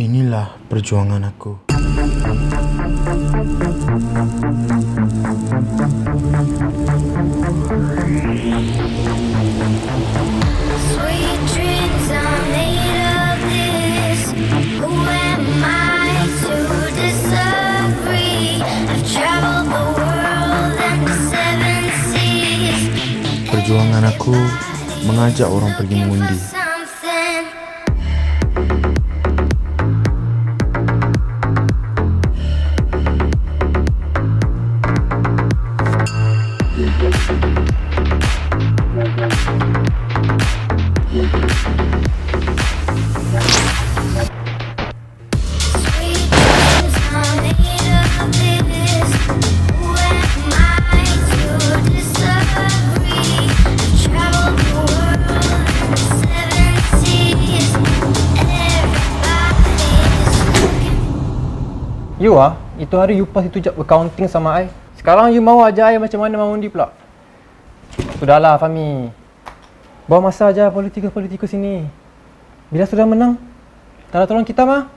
Inilah perjuangan aku. Sweet dreams are made of this. Who am I to disagree? I've traveled the world and the seven seas. Perjuangan aku mengajak orang pergi mengundi. Something. Sweet dreams are made of this. Who am I to disagree? I've traveled the world and the seven seas. Everybody's looking. You itu hari you pas itu jap accounting sama I. Sekarang you mau ajar I macam mana mengundi pula. Sudahlah Fahmi. Bawa masa aja politikus sini. Bila sudah menang, tak ada tolong kita mah.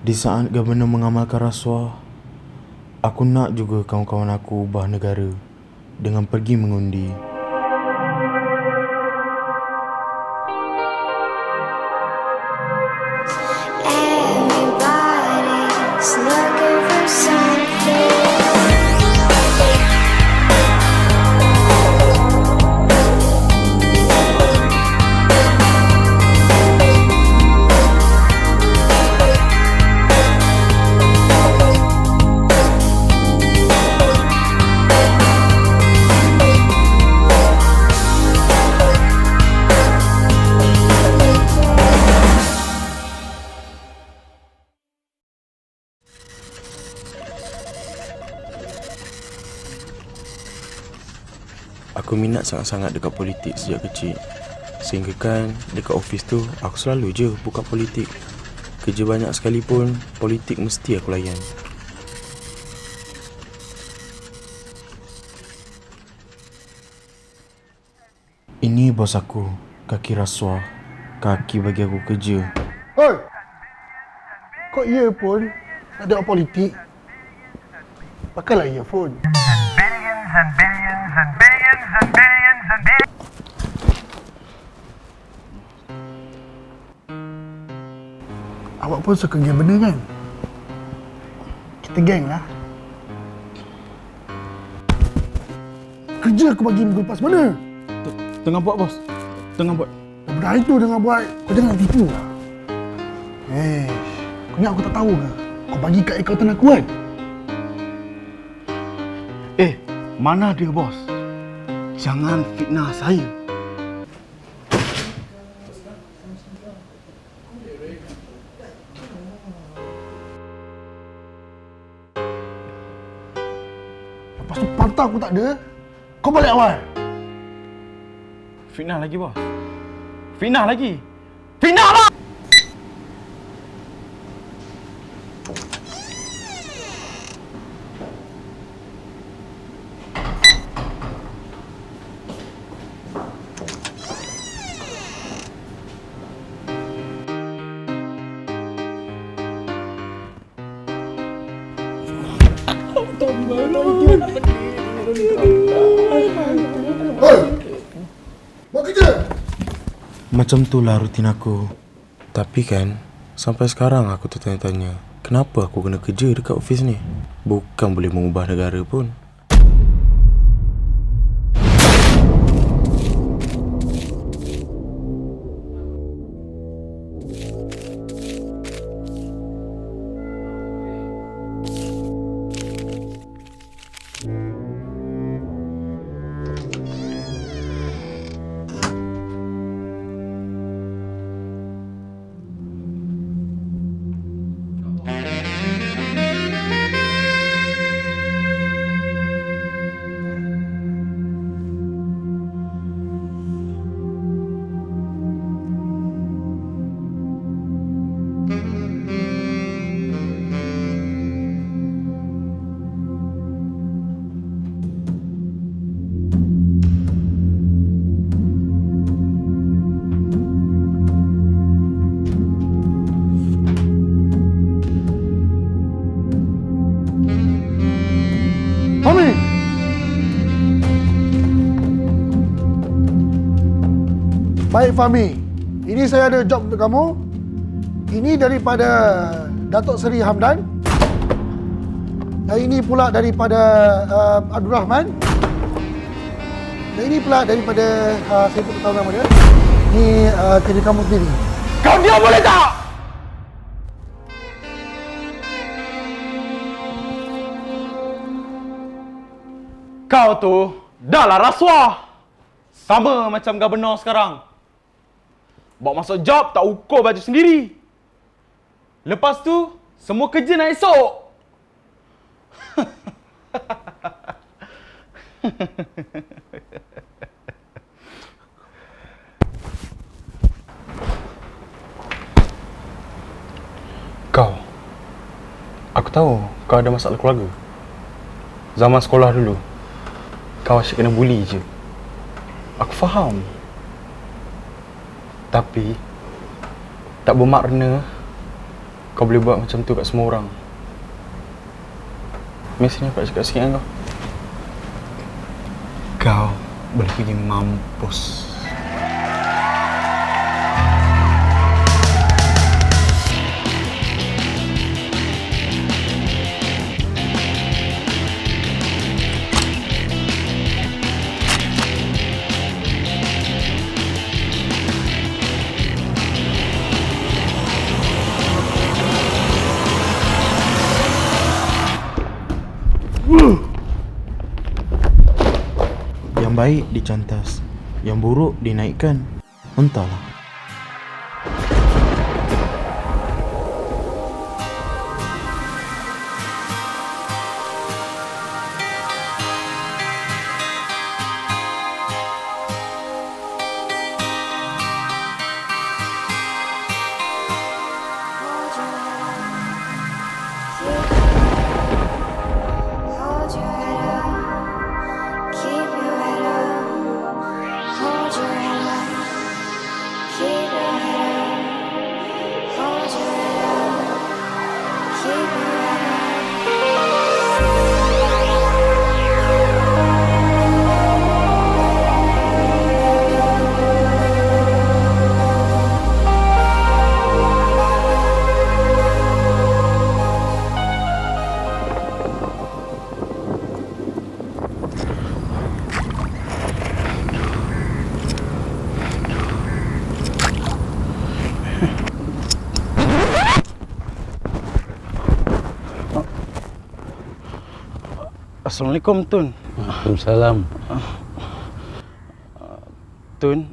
Di saat Governor mengamalkan rasuah, aku nak juga kawan-kawan aku ubah negara dengan pergi mengundi. Everybody's looking for something. Aku minat sangat-sangat dekat politik sejak kecil. Sehingga kan dekat office tu aku selalu je buka politik. Kerja banyak sekalipun, politik mesti aku layan. Ini bos aku, kaki rasuah. Kaki bagi aku kerja. Oi! Kok ia pun nak tengok politik? Pakailah earphone. Billions and billions and billions and billions and billions. Awak pun suka game benda kan? Kita geng lah. Kerja aku bagi minggu lepas mana? Tengah buat bos. Tengah buat. Benda itu dengan buat, kau jangan nak tipu lah. Kau ingat aku tak tahu ke? Kau bagi kat akaunten aku kan? Mana dia bos? Jangan fitnah saya. Lepas tu patah aku tak ada, kau balik awal. Fitnah lagi bos. Fitnah lagi. Fitnah lah! Oi! Buat kerja! Macam itulah rutin aku. Tapi kan, sampai sekarang aku tertanya-tanya, kenapa aku kena kerja dekat office ni? Bukan boleh mengubah negara pun. Baik Fahmi, ini saya ada job untuk kamu. Ini daripada Datuk Seri Hamdan. Dan ini pula daripada Abdul Rahman. Dan ini pula daripada saya pun tak tahu nama dia. Ini kerja kamu sendiri. Kau diam boleh tak? Kau tu dah lah rasuah. Sama macam Gubernur sekarang. Bawa masuk job tak ukur baju sendiri. Lepas tu, semua kerja nak esok. Aku tahu kau ada masalah keluarga. Zaman sekolah dulu, kau asyik kena bully je. Aku faham. Tapi, tak bermakna kau boleh buat macam tu kat semua orang. Mesti ni aku nak cakap sikit dengan kau. Kau boleh pergi mampus. Yang baik dicantas, yang buruk dinaikkan. Entahlah. Hold your head up, keep your head up. Hold your head up, keep your head up. Hold your head up, keep your head up. Assalamualaikum, Tun. Waalaikumsalam. Tun,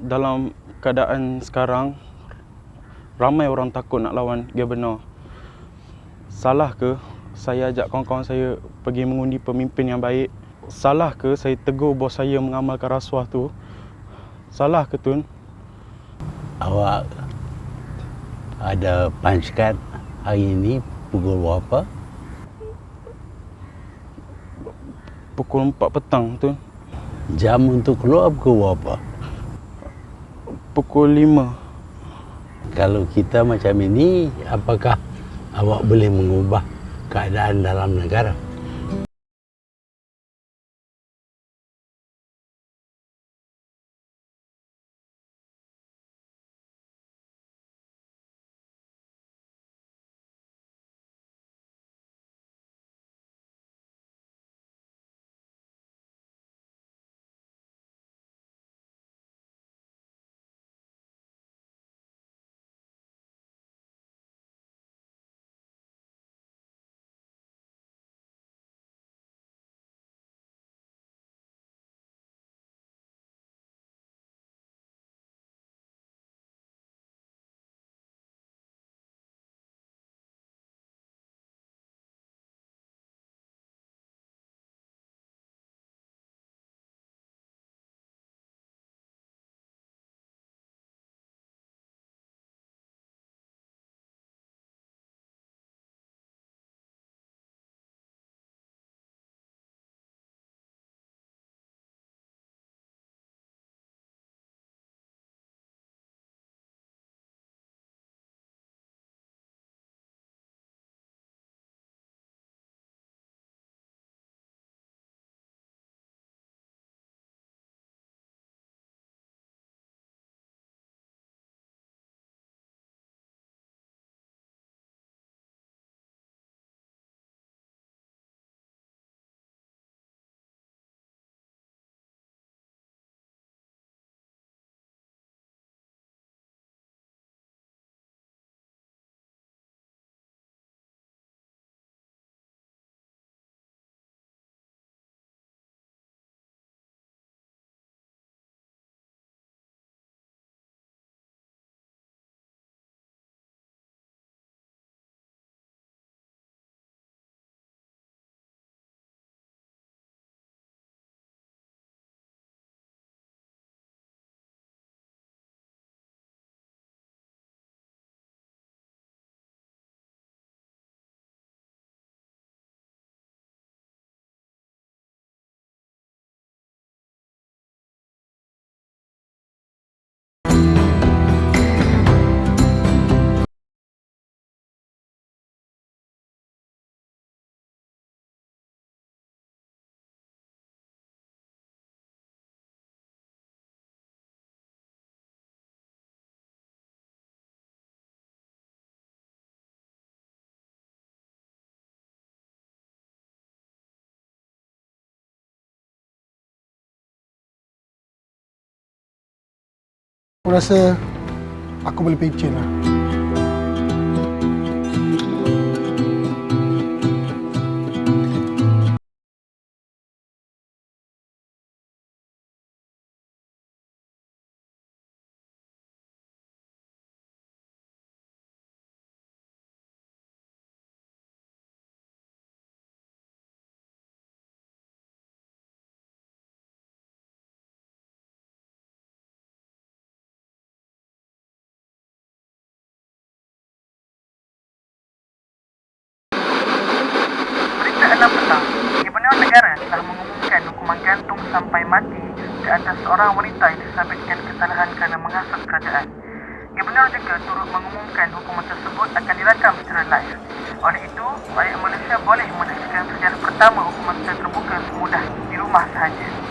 dalam keadaan sekarang, ramai orang takut nak lawan Gubernur. Salah ke saya ajak kawan-kawan saya pergi mengundi pemimpin yang baik? Salah ke saya tegur bos saya mengamalkan rasuah tu? Salah ke, Tun? Awak ada punch card hari ini pukul berapa? Pukul 4 petang, Tun. Jam untuk keluar pukul berapa? Pukul 5. Kalau kita macam ini, apakah awak boleh mengubah keadaan dalam negara? Aku rasa aku boleh pencen lah. Berita 6 petang, Gubernur negara telah mengumumkan hukuman gantung sampai mati ke atas seorang wanita yang disabitkan kesalahan kerana menghasut kerajaan. Gubernur juga turut mengumumkan hukuman tersebut akan dirakam secara live. Oleh itu, rakyat Malaysia boleh menyaksikan sejarah pertama hukuman secara terbuka semudah di rumah sahaja.